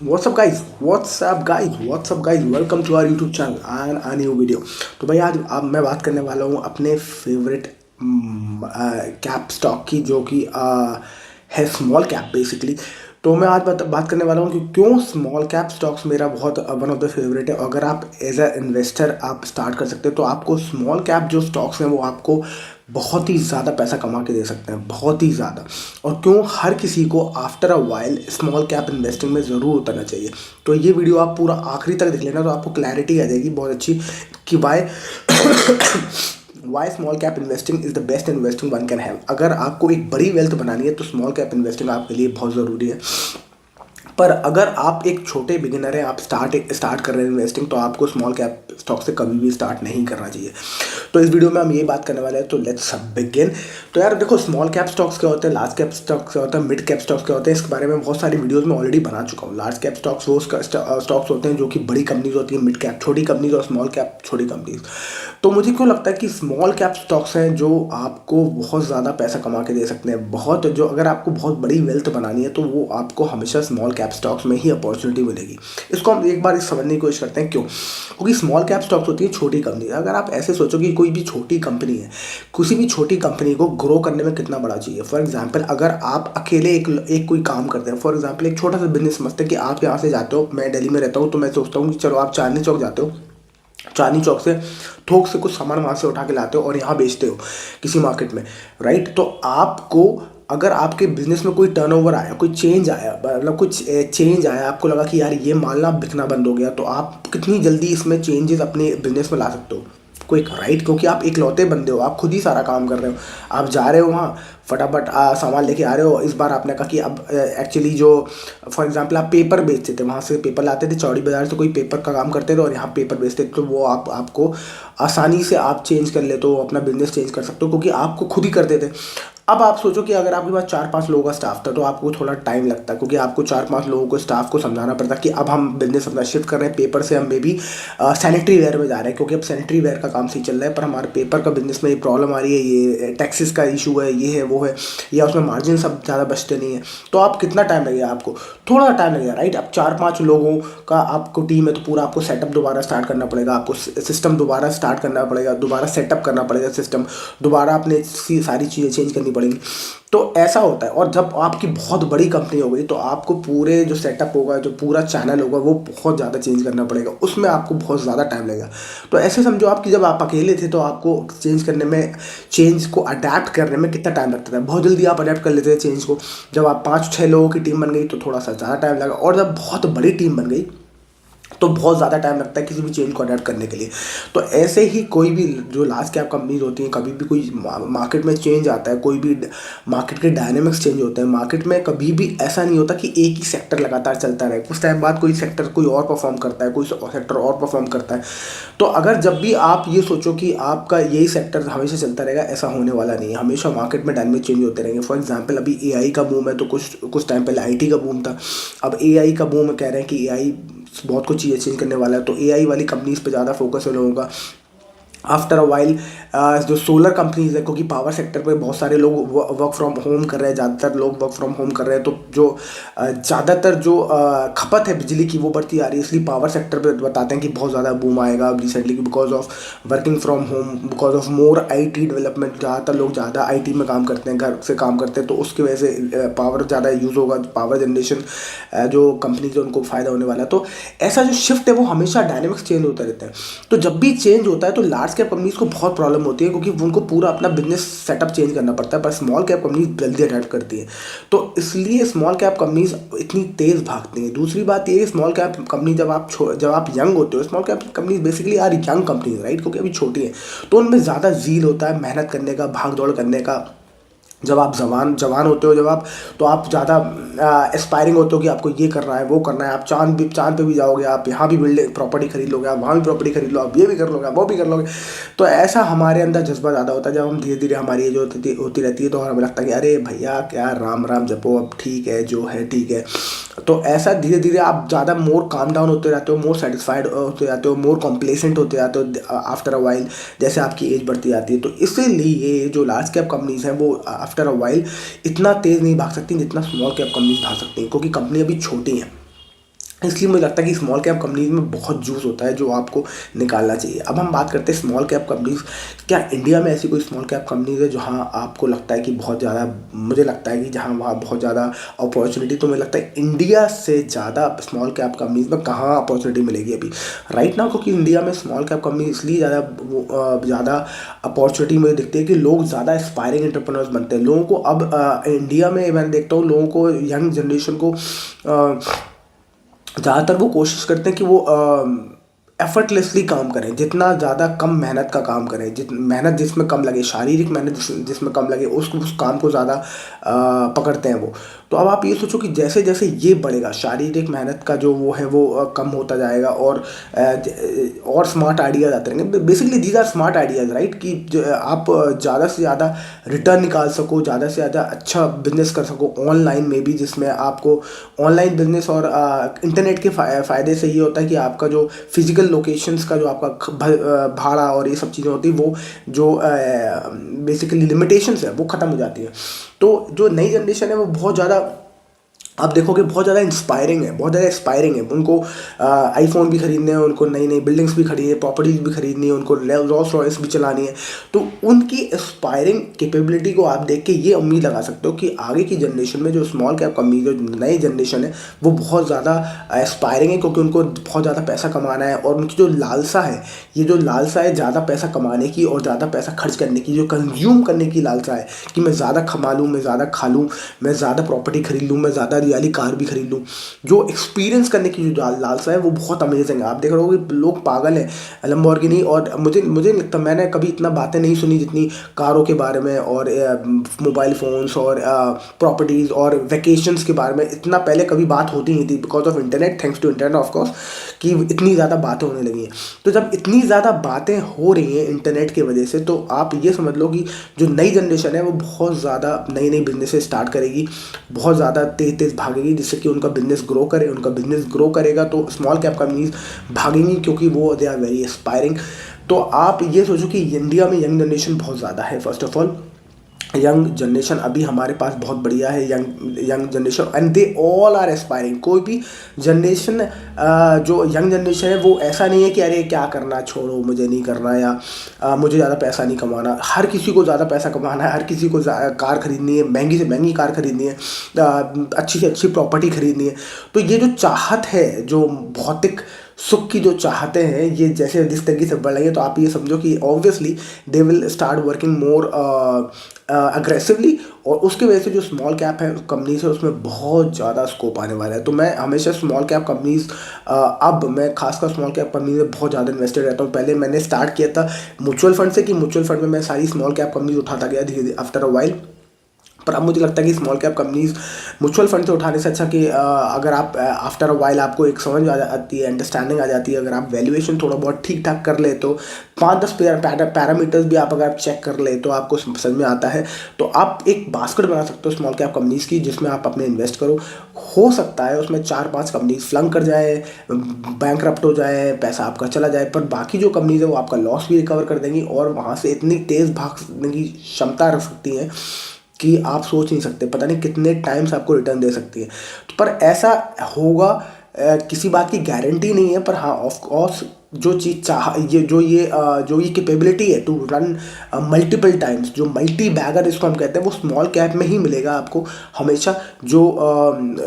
What's up guys? What's up guys? What's up guys? Welcome to our YouTube channel and a new video। तो भाई आज अब मैं बात करने वाला हूँ अपने फेवरेट कैप स्टॉक की, जो कि है स्मॉल कैप बेसिकली। तो मैं आज बात करने वाला हूँ कि क्यों स्मॉल कैप स्टॉक्स मेरा बहुत वन ऑफ द फेवरेट है। अगर आप एज अ इन्वेस्टर आप स्टार्ट कर सकते हो तो आपको स्मॉल कैप जो स्टॉक्स हैं वो आपको बहुत ही ज़्यादा पैसा कमा के दे सकते हैं, बहुत ही ज़्यादा। और क्यों हर किसी को after a while small cap investing में ज़रूर उतरना चाहिए। तो ये वीडियो आप पूरा आखिरी तक देख लेना तो आपको क्लैरिटी आ जाएगी बहुत अच्छी कि why why small cap investing is the best investing one can have. अगर आपको एक बड़ी वेल्थ बनानी है तो स्मॉल कैप इन्वेस्टिंग आपके लिए बहुत ज़रूरी है। पर अगर आप एक छोटे बिगिनर हैं, आप स्टार्ट कर रहे हैं इन्वेस्टिंग, तो आपको स्मॉल कैप स्टॉक से कभी भी स्टार्ट नहीं करना चाहिए। तो इस वीडियो में हम ये बात करने वाले हैं, तो लेट्स बिगिन। तो यार देखो, स्मॉल कैप स्टॉक्स क्या होते हैं, लार्ज कैप स्टॉक्स क्या होता है, मिड कैप स्टॉक्स क्या होते हैं, इसके बारे में बहुत सारी वीडियोस में ऑलरेडी बना चुका हूँ। लार्ज कैप स्टॉक्स वो स्टॉक्स होते हैं जो कि बड़ी कंपनीज होती है, मिड कैप छोटी कंपनीज और स्मॉल कैप छोटी कंपनीज। तो मुझे क्यों लगता है कि स्मॉल कैप स्टॉक्स हैं जो आपको बहुत ज़्यादा पैसा कमा के दे सकते हैं। बहुत जो अगर आपको बहुत बड़ी वेल्थ बनानी है तो वो आपको हमेशा स्मॉल कैप स्टॉक्स में ही अपॉर्चुनिटी मिलेगी। इसको हम एक बार समझने की कोशिश करते हैं क्यों। क्योंकि स्मॉल कैप स्टॉक्स होती है छोटी कंपनी। अगर आप ऐसे सोचो कि कोई भी छोटी कंपनी है, किसी भी छोटी कंपनी को ग्रो करने में कितना बड़ा चाहिए। फॉर एग्जाम्पल, अगर आप अकेले एक कोई काम करते हैं, फॉर एग्जाम्पल एक छोटा सा बिजनेस समझते हैं कि आप यहाँ से जाते हो, मैं दिल्ली में रहता हूँ, तो मैं सोचता हूँ कि चलो आप चांदनी चौक जाते हो, चांदनी चौक से थोक से कुछ सामान वहाँ से उठा के लाते हो और यहाँ बेचते हो किसी मार्केट में, राइट। तो आपको अगर आपके बिजनेस में कोई टर्नओवर आया, कोई चेंज आया, मतलब कुछ चेंज आया, आपको लगा कि यार ये माल ना बिकना बंद हो गया, तो आप कितनी जल्दी इसमें चेंजेस अपने बिजनेस में ला सकते हो, कोई राइट। क्योंकि आप इकलौते बंदे हो, आप खुद ही सारा काम कर रहे हो। आप जा रहे हो वहाँ, फटाफट सामान लेके आ रहे हो। इस बार आपने कहा कि अब एक्चुअली जो फॉर एग्जांपल आप पेपर बेचते थे, वहाँ से पेपर लाते थे, चौड़ी बाजार से कोई पेपर का काम करते थे और यहाँ पेपर बेचते थे, तो वो आपको आसानी से आप चेंज कर लेते हो, अपना बिजनेस चेंज कर सकते हो क्योंकि आपको खुद ही करते थे। अब आप सोचो कि अगर आपके पास 4-5 लोगों का स्टाफ था तो आपको थोड़ा टाइम लगता है, क्योंकि आपको 4-5 लोगों को स्टाफ को समझाना पड़ता कि अब हम बिजनेस अपना शिफ्ट कर रहे हैं, पेपर से हम मे बी सैनिटरी वेयर में जा रहे हैं, क्योंकि अब सैनिटरी वेयर का काम सही चल रहा है, पर हमारे पेपर का बिजनेस में ये प्रॉब्लम आ रही है, ये टैक्सेस का इशू है, ये है वो है, या उसमें मार्जिन सब ज़्यादा बचते नहीं है। तो आप कितना टाइम लगेगा, आपको थोड़ा टाइम लगेगा, राइट। अब 4-5 लोगों का आपको टीम है तो पूरा आपको सेटअप दोबारा स्टार्ट करना पड़ेगा, आपको सिस्टम दोबारा स्टार्ट करना पड़ेगा, दोबारा सेटअप करना पड़ेगा सिस्टम, दोबारा अपने सारी चीज़ें चेंज करनी पड़ेंगी। तो ऐसा होता है। और जब आपकी बहुत बड़ी कंपनी हो गई तो आपको पूरे जो सेटअप होगा, जो पूरा चैनल होगा, वो बहुत ज़्यादा चेंज करना पड़ेगा, उसमें आपको बहुत ज़्यादा टाइम लगेगा। तो ऐसे समझो आप कि जब आप अकेले थे तो आपको चेंज करने में, चेंज को अडेप्ट करने में कितना टाइम लगता था, बहुत जल्दी आप अडेप्ट कर लेते थे चेंज को। जब आप 5-6 लोगों की टीम बन गई तो थोड़ा सा ज़्यादा टाइम लगा, और जब बहुत बड़ी टीम बन गई तो बहुत ज़्यादा टाइम लगता है किसी भी चेंज को अडेप्ट करने के लिए। तो ऐसे ही कोई भी जो लार्ज कैप कंपनीज होती हैं, कभी भी कोई मार्केट में चेंज आता है, कोई भी मार्केट के डायनेमिक्स चेंज होते हैं, मार्केट में कभी भी ऐसा नहीं होता कि एक ही सेक्टर लगातार चलता रहे। कुछ टाइम बाद कोई सेक्टर कोई और परफॉर्म करता है, कोई सेक्टर और परफॉर्म करता है। तो अगर जब भी आप ये सोचो कि आपका यही सेक्टर हमेशा चलता रहेगा, ऐसा होने वाला नहीं है। हमेशा मार्केट में डायनेमिक चेंज होते रहेंगे। फॉर एग्जाम्पल, अभी एआई का बूम है, तो कुछ टाइम पहले आईटी का बूम था। अब एआई का बूम कह रहे हैं कि एआई बहुत कुछ चीज़ें चेंज करने वाला है, तो एआई वाली कंपनीज पे ज़्यादा फोकस है लोगों का। आफ्टर अ वाइल जो सोलर कंपनीज है, क्योंकि पावर सेक्टर पे बहुत सारे लोग वर्क फ्रॉम होम कर रहे हैं, ज़्यादातर लोग वर्क फ्रॉम होम कर रहे हैं, तो जो ज़्यादातर जो खपत है बिजली की वो बढ़ती आ रही है, इसलिए पावर सेक्टर पे बताते हैं कि बहुत ज़्यादा बूम आएगा अब recently, because of working from home, because of more IT development. ज़्यादातर लोग ज़्यादा आईटी में काम करते हैं, घर से काम करते हैं, तो उसकी वजह से पावर ज़्यादा यूज़ होगा, पावर जनरेशन जो कंपनीज है उनको फ़ायदा होने वाला है। तो ऐसा जो शिफ्ट है वो हमेशा डायनेमिक्स चेंज होता रहता है। तो जब भी चेंज होता है तो लार्ज कैप कंपनीज को बहुत प्रॉब्लम होती है, क्योंकि उनको पूरा अपना बिजनेस सेटअप चेंज करना पड़ता है, पर स्मॉल कैप कंपनीज जल्दी अडेप्ट करती है। तो इसलिए स्मॉल कैप कंपनीज इतनी तेज़ भागती हैं। दूसरी बात ये है, स्मॉल कैप कंपनी जब आप यंग होते हो, small cap companies basically are young companies, right, क्योंकि अभी छोटी है, तो उनमें ज़्यादा जील होता है मेहनत करने का, भाग दौड़ करने का। जब आप जवान होते हो, जब आप, तो आप ज़्यादा एस्पायरिंग होते हो कि आपको ये करना है, वो करना है, आप चांद पे भी जाओगे, आप यहाँ भी बिल्डिंग प्रॉपर्टी खरीद लोगे, आप वहाँ भी प्रॉपर्टी खरीद लो, आप ये भी कर लोगे, आप वो भी कर लोगे। तो ऐसा हमारे अंदर जज्बा ज़्यादा होता है। जब हम धीरे धीरे हमारी एज होती रहती है तो हमें लगता है कि अरे भैया क्या राम राम जपो, अब ठीक है जो है ठीक है। तो ऐसा धीरे धीरे आप ज़्यादा मोर काम डाउन होते जाते हो, मोर सेटिस्फाइड होते जाते हो, मोर कॉम्प्लेसेंट होते जाते हो आफ्टर अ वाइल, जैसे आपकी एज बढ़ती जाती है। तो इसीलिए जो लार्ज कैप कंपनीज हैं वो आफ्टर अ वाइल इतना तेज़ नहीं भाग सकती जितना स्मॉल कैप कंपनीज भाग सकती हैं, क्योंकि कंपनी अभी छोटी हैं। इसलिए मुझे लगता है कि स्मॉल कैप कंपनीज में बहुत जूस होता है जो आपको निकालना चाहिए। अब हम बात करते हैं स्मॉल कैप कंपनीज। क्या इंडिया में ऐसी कोई स्मॉल कैप कंपनीज है जहां आपको लगता है कि बहुत ज़्यादा, मुझे लगता है कि जहां वहाँ बहुत ज़्यादा अपॉर्चुनिटी, तो मुझे लगता है इंडिया से ज़्यादा स्मॉल कैप कंपनीज में कहाँ अपॉर्चुनिटी मिलेगी अभी राइट नाउ, क्योंकि इंडिया में स्मॉल कैप कंपनी इसलिए ज़्यादा अपॉर्चुनिटी मुझे दिखती है कि लोग ज़्यादा एस्पायरिंग एंटरप्रेन्योर्स बनते हैं। लोगों को अब इंडिया में मैं देखता हूँ, लोगों को, यंग जनरेशन को ज़्यादातर वो कोशिश करते हैं कि वो एफर्टलेसली काम करें, जितना ज़्यादा कम मेहनत का काम करें, मेहनत जिसमें कम लगे, शारीरिक मेहनत जिसमें कम लगे, उस काम को ज़्यादा पकड़ते हैं वो। तो अब आप ये सोचो कि जैसे जैसे ये बढ़ेगा, शारीरिक मेहनत का जो वो है वो कम होता जाएगा, और स्मार्ट आइडियाज़ आते रहेंगे। Basically these are smart ideas right, कि आप ज़्यादा से ज़्यादा रिटर्न निकाल सको, ज़्यादा से ज़्यादा अच्छा बिजनेस कर सको ऑनलाइन में भी, जिसमें आपको ऑनलाइन बिजनेस और इंटरनेट के फ़ायदे से ये होता है कि आपका जो फिजिकल लोकेशंस का जो आपका भाड़ा और ये सब चीज़ें होती है, वो जो बेसिकली लिमिटेशंस है वो ख़त्म हो जाती है। तो जो नई जनरेशन है वो बहुत ज़्यादा, आप देखोगे बहुत ज़्यादा इंस्पायरिंग है, बहुत ज़्यादा इंस्पायरिंग है। उनको आईफोन भी खरीदने हैं, उनको नई नई बिल्डिंग्स भी खरीदनी है, प्रॉपर्टीज भी खरीदनी है, उनको रोल्स रॉयस भी चलानी है। तो उनकी इंस्पायरिंग कैपेबिलिटी को आप देख के ये उम्मीद लगा सकते हो कि आगे की जनरेशन में जो स्मॉल कैप कंपनी, जो नई जनरेशन है, वो बहुत ज़्यादा एस्पायरिंग है, क्योंकि उनको बहुत ज़्यादा पैसा कमाना है। और उनकी जो लालसा है, ये जो लालसा है ज़्यादा पैसा कमाने की और ज़्यादा पैसा खर्च करने की, जो कंज्यूम करने की लालसा है कि मैं ज़्यादा कमा लूँ, मैं ज़्यादा खा लूँ, मैं ज़्यादा प्रॉपर्टी खरीद लूँ, मैं ज़्यादा रियली कार भी खरीद लूँ, जो एक्सपीरियंस करने की जो लालसा है वो बहुत अमेजिंग है। आप देख रहे हो कि लोग पागल हैं लैम्बोर्गिनी, और मुझे मुझे नहीं लगता, मैंने कभी इतना बातें नहीं सुनी जितनी कारों के बारे में, और मोबाइल फ़ोन्स, और प्रॉपर्टीज़ और वेकेशंस के बारे में इतना पहले कभी बात होती नहीं थी, because of internet, thanks to internet of course, कि इतनी ज़्यादा बातें होने लगी हैं। तो जब इतनी ज़्यादा बातें हो रही हैं इंटरनेट की वजह से, तो आप ये समझ लो कि जो नई जनरेशन है वो बहुत ज़्यादा नई नई बिजनेसेस स्टार्ट करेगी, बहुत ज़्यादा तेज़ तेज़ भागेगी, जिससे कि उनका बिजनेस ग्रो करे। उनका बिजनेस ग्रो करेगा तो स्मॉल कैप कंपनीज भागेंगी, क्योंकि वो दे आर वेरी एस्पायरिंग। तो आप ये सोचो कि इंडिया में यंग जनरेशन बहुत ज़्यादा है। First of all, young generation अभी हमारे पास बहुत बढ़िया है, young young generation, and they all are aspiring. कोई भी जनरेशन, जो यंग जनरेशन है, वो ऐसा नहीं है कि अरे क्या करना, छोड़ो, मुझे नहीं करना, या मुझे ज़्यादा पैसा नहीं कमाना। हर किसी को ज़्यादा पैसा कमाना है, हर किसी को कार खरीदनी है, महंगी से महंगी कार खरीदनी है, अच्छी से अच्छी प्रॉपर्टी खरीदनी है। तो ये जो चाहत है, जो भौतिक सुख की जो चाहते हैं, ये जैसे जिस तरीके से बढ़ रही है, तो आप ये समझो कि obviously they will start working more aggressively, और उसकी वजह से जो स्मॉल कैप है कंपनीज है उसमें बहुत ज़्यादा स्कोप आने वाला है। तो मैं हमेशा स्मॉल कैप कंपनीज, अब मैं खासकर स्मॉल कैप कंपनीज में बहुत ज़्यादा इन्वेस्टेड रहता हूँ। पहले मैंने स्टार्ट किया था म्यूचुअल फंड से, कि म्यूचुअल फंड में मैं सारी स्मॉल कैप कंपनीज उठाता गया धीरे धीरे आफ्टर अ वाइल। पर अब मुझे लगता है कि small cap companies mutual fund से उठाने से अच्छा, कि अगर आप आफ्टर अ वाइल आपको एक समझ आ जाती है, अंडरस्टैंडिंग आ जाती है, अगर आप वैल्यूएशन थोड़ा बहुत ठीक ठाक कर ले, तो 5-10 पैरामीटर्स भी आप अगर आप चेक कर ले, तो आपको समझ में आता है। तो आप एक बास्केट बना सकते हो स्मॉल कैप कंपनीज की, जिसमें आप अपने इन्वेस्ट करो। हो सकता है उसमें 4-5 कंपनीज फ्लंक कर जाए, बैंकरप्ट हो जाए, पैसा आपका चला जाए, पर बाकी जो कंपनीज है वो आपका लॉस भी रिकवर कर देंगी, और वहाँ से इतनी तेज़ भागने की क्षमता रख सकती हैं कि आप सोच नहीं सकते, पता नहीं कितने टाइम्स आपको रिटर्न दे सकती है। तो पर ऐसा होगा, किसी बात की गारंटी नहीं है, पर हाँ ऑफ कोर्स जो चीज़ जो ये कैपेबिलिटी है टू रन मल्टीपल टाइम्स, जो मल्टी बैगर इसको हम कहते हैं, वो स्मॉल कैप में ही मिलेगा आपको हमेशा, जो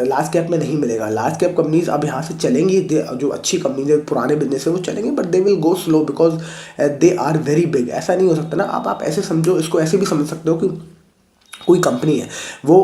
लार्ज कैप में नहीं मिलेगा। लार्ज कैप कंपनीज अब यहाँ से चलेंगी, जो अच्छी कंपनीज है, पुराने बिजनेस है, वो चलेंगे, but they will go slow, because they are very big. ऐसा नहीं हो सकता ना, आप ऐसे समझो, इसको ऐसे भी समझ सकते हो कि कोई कंपनी है, वो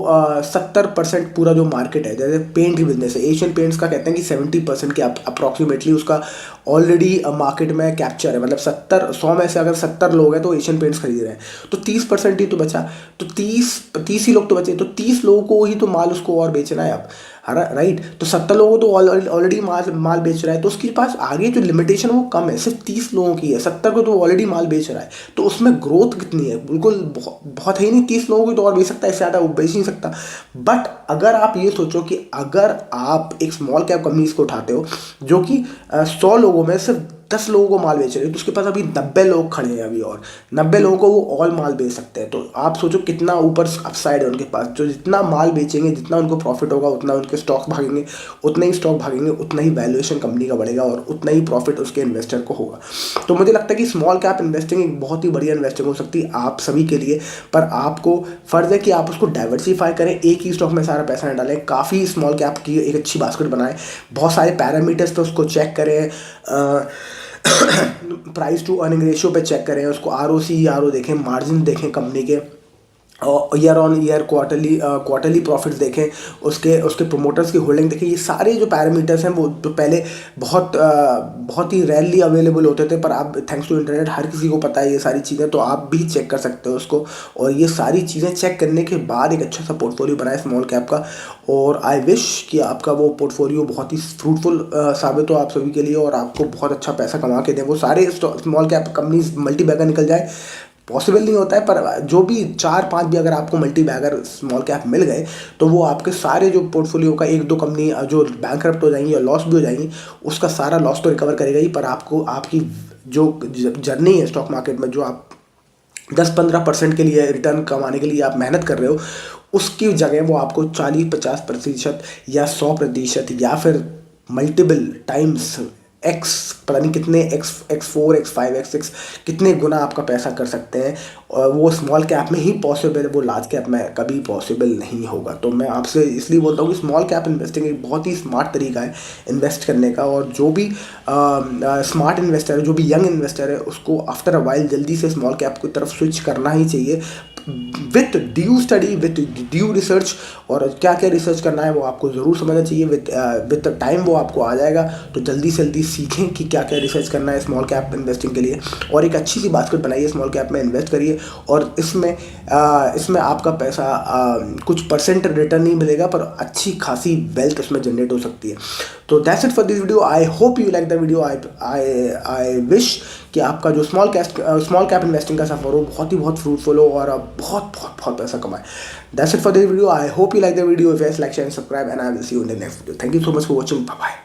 70% पूरा जो मार्केट है, जैसे पेंट की बिजनेस है, एशियन पेंट्स का कहते हैं कि 70% के अप्रॉक्सीमेटली उसका ऑलरेडी मार्केट में कैप्चर है। मतलब 100 में से अगर 70 लोग हैं तो एशियन पेंट्स खरीद रहे हैं, तो 30% ही तो बचा। तो 30 ही लोग तो बचे, तो 30 लोगों को ही तो माल उसको और बेचना है अब, है ना, राइट। तो 70 लोगों को तो ऑलरेडी माल बेच रहा है, तो उसके पास आगे जो लिमिटेशन है वो कम है, सिर्फ 30 लोगों की है, 70 को तो ऑलरेडी माल बेच रहा है। तो उसमें ग्रोथ कितनी है, बिल्कुल बहुत है ही नहीं। 30 लोगों की तो और बेच सकता है, इससे ज़्यादा वो बेच नहीं सकता। बट अगर आप ये सोचो कि अगर आप एक स्मॉल कैप कंपनीज को उठाते हो, जो कि 100 लोगों में सिर्फ 10 लोगों को माल बेच रहे हैं तो उसके पास अभी 90 लोग खड़े हैं अभी, और 90 लोगों को वो ऑल माल बेच सकते हैं। तो आप सोचो कितना ऊपर अपसाइड है उनके पास। जो जितना माल बेचेंगे, जितना उनको प्रॉफिट होगा, उतना उनके स्टॉक भागेंगे, उतना ही स्टॉक भागेंगे, उतना ही वैल्यूएशन कंपनी का बढ़ेगा और उतना ही प्रॉफिट उसके इन्वेस्टर को होगा। तो मुझे लगता है कि स्मॉल कैप इन्वेस्टिंग एक बहुत ही बढ़िया इन्वेस्टिंग हो सकती है आप सभी के लिए। पर आपको फ़र्ज़ है कि आप उसको डाइवर्सिफाई करें, एक ही स्टॉक में सारा पैसा न डालें, काफ़ी स्मॉल कैप की एक अच्छी बास्केट बनाएं, बहुत सारे पैरामीटर्स पे उसको चेक करें, प्राइस टू अर्निंग रेशियो पे चेक करें, उसको ROC देखें, मार्जिन देखें कंपनी के, और year on year quarterly profits देखें, उसके उसके प्रोमोटर्स की होल्डिंग देखें। ये सारे जो पैरामीटर्स हैं वो तो पहले बहुत ही रेयरली अवेलेबल होते थे, पर अब थैंक्स टू इंटरनेट हर किसी को पता है ये सारी चीज़ें, तो आप भी चेक कर सकते हो उसको। और ये सारी चीज़ें चेक करने के बाद एक अच्छा सा पोर्टफोलियो बनाए स्मॉल कैप का। और आई विश कि आपका वो पोर्टफोलियो बहुत ही फ्रूटफुल साबित हो आप सभी के लिए, और आपको बहुत अच्छा पैसा कमा के दें। वो सारे small cap companies multibagger निकल जाए, पॉसिबल नहीं होता है, पर जो भी 4-5 भी अगर आपको मल्टी बैगर स्मॉल कैप मिल गए तो वो आपके सारे जो पोर्टफोलियो का 1-2 कंपनी जो बैंकरप्ट हो जाएंगी या लॉस भी हो जाएंगी, उसका सारा लॉस तो रिकवर करेगा ही, पर आपको आपकी जो जर्नी है स्टॉक मार्केट में, जो आप 10-15% के लिए रिटर्न कमाने के लिए आप मेहनत कर रहे हो, उसकी जगह वो आपको 40-50% या 100% या फिर मल्टीपल टाइम्स एक्स, पता नहीं कितने X4 X5 X6 कितने गुना आपका पैसा कर सकते हैं। और वो स्मॉल कैप में ही पॉसिबल है, वो लार्ज कैप में कभी पॉसिबल नहीं होगा। तो मैं आपसे इसलिए बोलता हूँ कि स्मॉल कैप इन्वेस्टिंग एक बहुत ही स्मार्ट तरीका है इन्वेस्ट करने का, और जो भी स्मार्ट इन्वेस्टर है, जो भी यंग इन्वेस्टर है, उसको आफ्टर अ वाइल जल्दी से स्मॉल कैप की तरफ स्विच करना ही चाहिए, with due study, with due research. और क्या क्या रिसर्च करना है वो आपको ज़रूर समझना चाहिए, विथ टाइम वो आपको आ जाएगा। तो जल्दी से जल्दी सीखें कि क्या क्या रिसर्च करना है स्मॉल कैप इन्वेस्टिंग के लिए, और एक अच्छी सी बास्केट बनाइए, स्मॉल कैप में इन्वेस्ट करिए, और इसमें आपका पैसा कुछ परसेंट रिटर्न नहीं मिलेगा, पर अच्छी खासी वेल्थ उसमें जनरेट हो सकती है। तो that's it for this video. I hope you like the video. I wish कि आपका जो स्मॉल कैप इन्वेस्टिंग का सफर हो बहुत फ्रूटफुल हो, और आप बहुत पैसा कमाए। That's it for this video. I hope you like the video. If yes, like, share, subscribe, and I will see you in the next video. Thank you so much for watching. Bye bye.